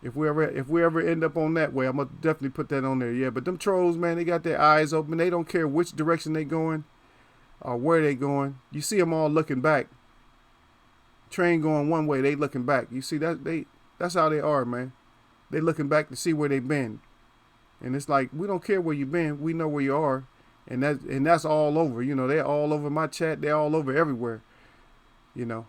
if we ever end up on that way, I'm gonna definitely put that on there. Yeah, but them trolls, man, they got their eyes open. They don't care which direction they going or where they going. You see them all looking back. Train going one way, they looking back. You see that's how they are, man. They looking back to see where they been. And it's like, we don't care where you been. We know where you are. and that's all over. You know, they're all over my chat. They're all over everywhere. You know,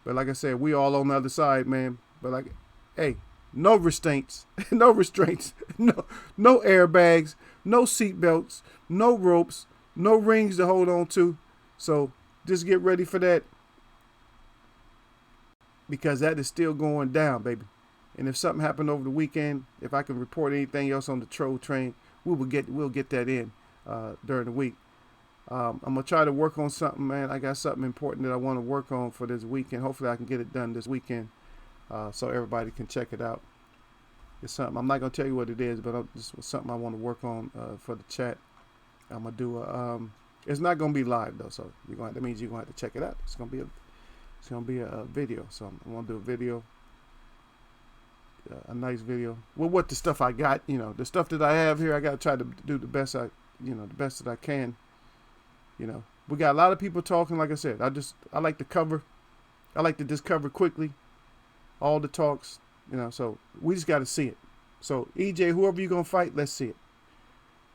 but like I said, we all on the other side, man. But like, hey, no restraints, no restraints, no airbags, no seat belts, no ropes, no rings to hold on to. So just get ready for that, because that is still going down, baby. And if something happened over the weekend, if I can report anything else on the troll train, we'll get that in during the week. I'm gonna try to work on something, man. I got something important that I want to work on for this weekend. Hopefully, I can get it done this weekend, so everybody can check it out. It's something I'm not gonna tell you what it is, but this was something I want to work on for the chat. I'm gonna do a. It's not gonna be live though, so that means you're gonna have to check it out. It's gonna be a video, so I'm gonna do a video. A nice video. Well, what the stuff I got, the stuff that I have here, I gotta try to do the best the best that I can. We got a lot of people talking. Like I said, I like to cover. I like to just cover quickly all the talks. So we just got to see it. So EJ, whoever you're gonna fight, let's see it.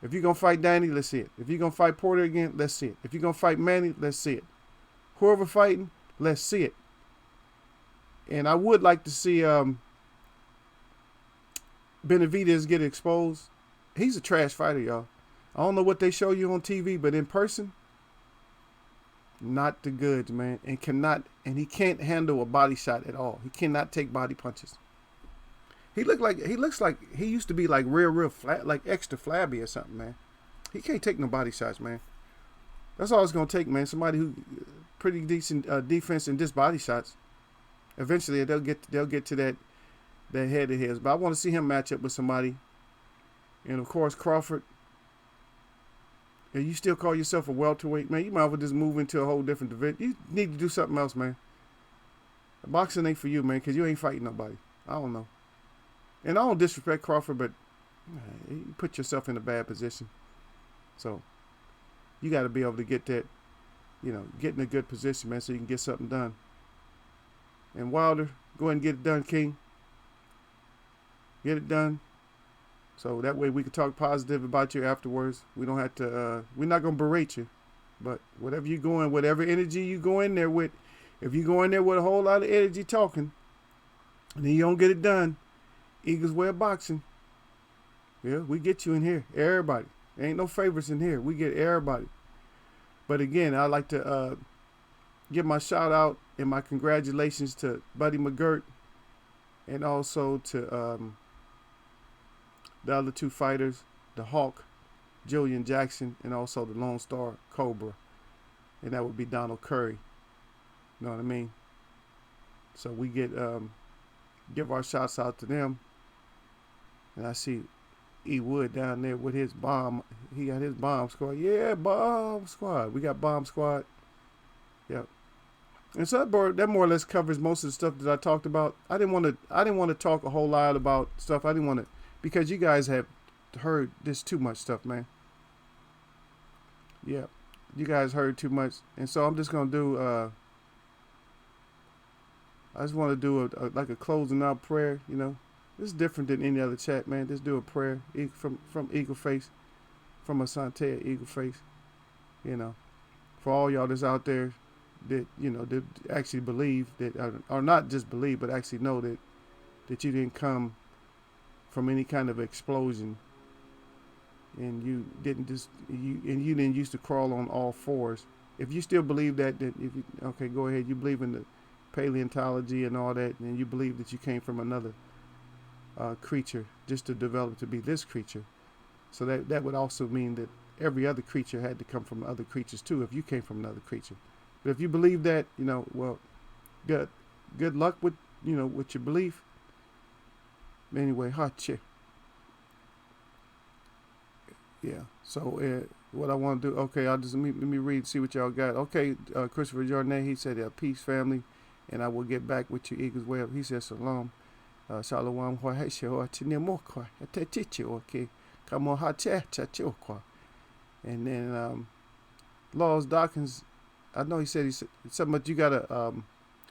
If you're gonna fight Danny, let's see it. If you're gonna fight Porter again, let's see it. If you're gonna fight Manny, let's see it. Whoever fighting, let's see it. And I would like to see Benavidez get exposed. He's a trash fighter, y'all. I don't know what they show you on TV, but in person, not the goods, man. And he can't handle a body shot at all. He cannot take body punches. He looks like he used to be like real flat, like extra flabby or something, man. He can't take no body shots, man. That's all it's gonna take, man. Somebody who pretty decent defense and just body shots. Eventually, they'll get to that head of his. But I want to see him match up with somebody. And of course, Crawford. And you still call yourself a welterweight, man? You might as well just move into a whole different division. You need to do something else, man. Boxing ain't for you, man, because you ain't fighting nobody. I don't know. And I don't disrespect Crawford, but you put yourself in a bad position. So you got to be able to get that, get in a good position, man, so you can get something done. And Wilder, go ahead and get it done, King. Get it done. So that way we can talk positive about you afterwards. We don't have to, we're not going to berate you. But whatever energy you go in there with, if you go in there with a whole lot of energy talking, and then you don't get it done, Eagles Way of Boxing. Yeah, we get you in here. Everybody. There ain't no favorites in here. We get everybody. But again, I'd like to give my shout out and my congratulations to Buddy McGirt, and also to the other two fighters, the Hawk, Julian Jackson, and also the Lone Star Cobra. And that would be Donald Curry. You know what I mean? So we give our shouts out to them. And I see E. Wood down there with his bomb. He got his bomb squad. Yeah, bomb squad. We got bomb squad. Yep. And so that more or less covers most of the stuff that I talked about. I didn't want to talk a whole lot about stuff. I didn't want to, because you guys have heard this too much stuff, man. Yeah, you guys heard too much, and so I'm just gonna do. I just want to do like a closing out prayer. This is different than any other chat, man. Just do a prayer from Eagle Face, from Asante Eagle Face. For all y'all that's out there that that actually believe that, or not just believe, but actually know that you didn't come from any kind of explosion, and you didn't used to crawl on all fours. If you still believe that okay, go ahead. You believe in the paleontology and all that, and you believe that you came from another creature just to develop to be this creature. So that would also mean that every other creature had to come from other creatures too. If you came from another creature, but if you believe that, well, good luck with with your belief. Anyway, hot chick. Yeah. So what I want to do? Okay, I'll just let me read, see what y'all got. Okay, Christopher Jordan, he said, "Peace, family, and I will get back with you, Eagles Way Up." He said, "Shalom, shalom, okay, come on, and then Laws Dawkins, I know he said something, but you got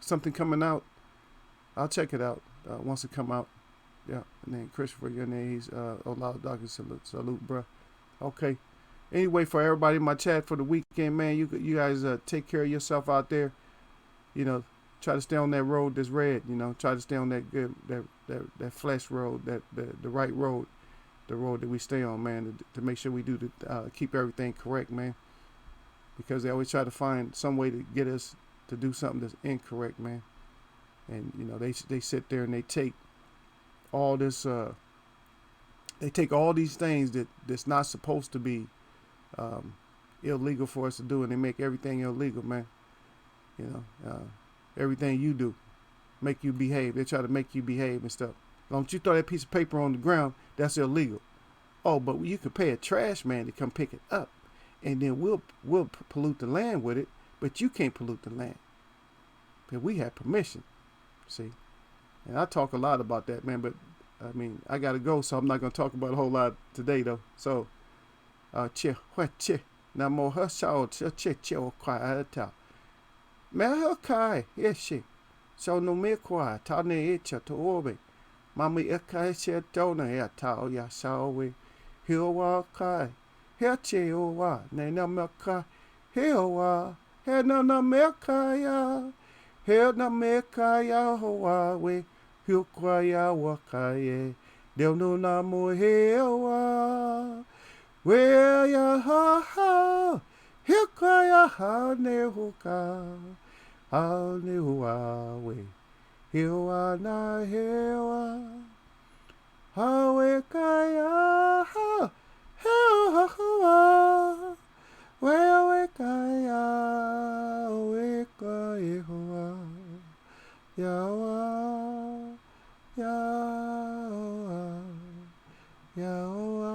something coming out. I'll check it out once it come out. Yeah, and then Christopher, your name, he's Laws Dawkins, salute, bruh. Okay, Anyway, for everybody in my chat for the weekend, man, you guys take care of yourself out there. You know, try to stay on that road that's red. You know, try to stay on that good that flesh road, the right road, the road that we stay on, man, to make sure we do keep everything correct, man. Because they always try to find some way to get us to do something that's incorrect, man. And you know, they sit there and they take all this. They take all these things that's not supposed to be illegal for us to do, and they make everything illegal, man. You know, everything you do, make you behave. They try to make you behave and stuff. Don't you throw that piece of paper on the ground, that's illegal. Oh, but you can pay a trash man to come pick it up, and then we'll pollute the land with it, but you can't pollute the land. Because we have permission, see? And I talk a lot about that, man, but I mean, I got to go, so I'm not going to talk about a whole lot today, though. So, che, na mo ha sao che o kwa ta. Me ha kai, yeshi. So no me kwa, ta ne echa to obe. Mami e kai che to na e ta o ya sao we. Hio wa kai. He che o wa, ne na me kai. Hio wa, he na me kai ya. He na me kai ya ho wa we. Hio kwa ya wa kai e. Deo no na mo he wa. Where ya ha ha, here kwa ya ha ne ho ka, ha ne ho wa we, here wa na here wa, ha we ka ya ha, here ha wa, where we ka ya, we ka ye ho wa, ya wa, ya wa, ya wa.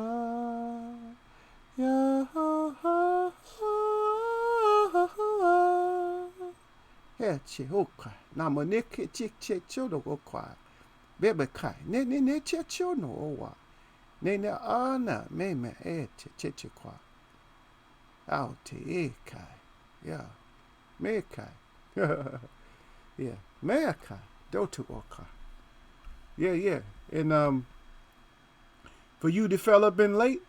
Ya ha ha ha. He che ho kai. Na mo ne ke che cho do go kai. Bebe kai. Ne che cho no wa. Ne ana me e che kwa. Ao te e kai. Yeah. Me kai. Yeah. Me kai. Do to go kai. Yeah. And for you that fell up in late,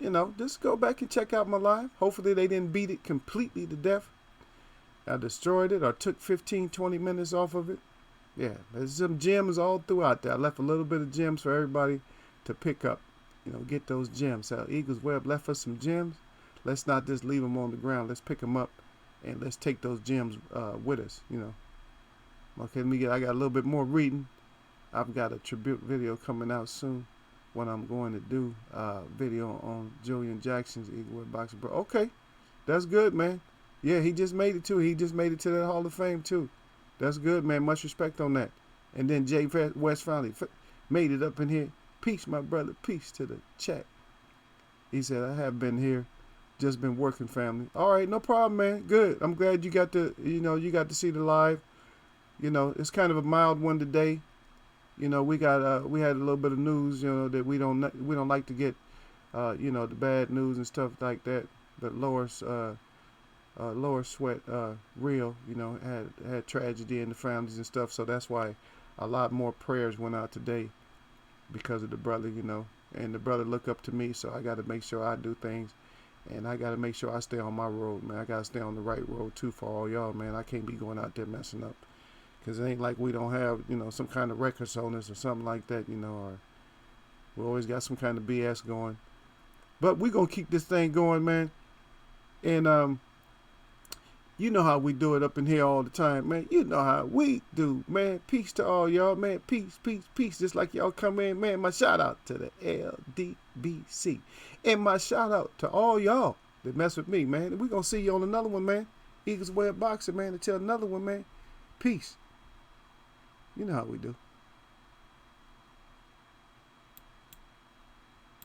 you know, just go back and check out my live. Hopefully they didn't beat it completely to death. I destroyed it or took 15, 20 minutes off of it. Yeah, there's some gems all throughout there. I left a little bit of gems for everybody to pick up. You know, get those gems. So Eagles Web left us some gems. Let's not just leave them on the ground. Let's pick them up and let's take those gems with us, you know. Okay, I got a little bit more reading. I've got a tribute video coming out soon. When I'm going to do video on Julian Jackson's Eagle Web Boxing Bro. Okay, that's good, man. Yeah, he just made it too. He just made it to that Hall of Fame too. That's good, man. Much respect on that. And then Jay West finally made it up in here. Peace, my brother. Peace to the chat. He said, I have been here, just been working, family. All right, no problem, man. Good. I'm glad you got to, you got to see the live. You know, it's kind of a mild one today. You know, we had a little bit of news, you know, that we don't like to get, you know, the bad news and stuff like that. But Lower Sweat, real, you know, had tragedy in the families and stuff. So that's why a lot more prayers went out today because of the brother, you know. And the brother looked up to me, so I got to make sure I do things, and I got to make sure I stay on my road, man. I got to stay on the right road too for all y'all, man. I can't be going out there messing up. Because it ain't like we don't have, you know, some kind of records on us or something like that, you know, or we always got some kind of BS going. But we're going to keep this thing going, man. And you know how we do it up in here all the time, man. You know how we do, man. Peace to all y'all, man. Peace. Just like y'all come in, man. My shout out to the LDBC. And my shout out to all y'all that mess with me, man. We're going to see you on another one, man. Eagles Web Boxing, man. Until another one, man. Peace. You know how we do.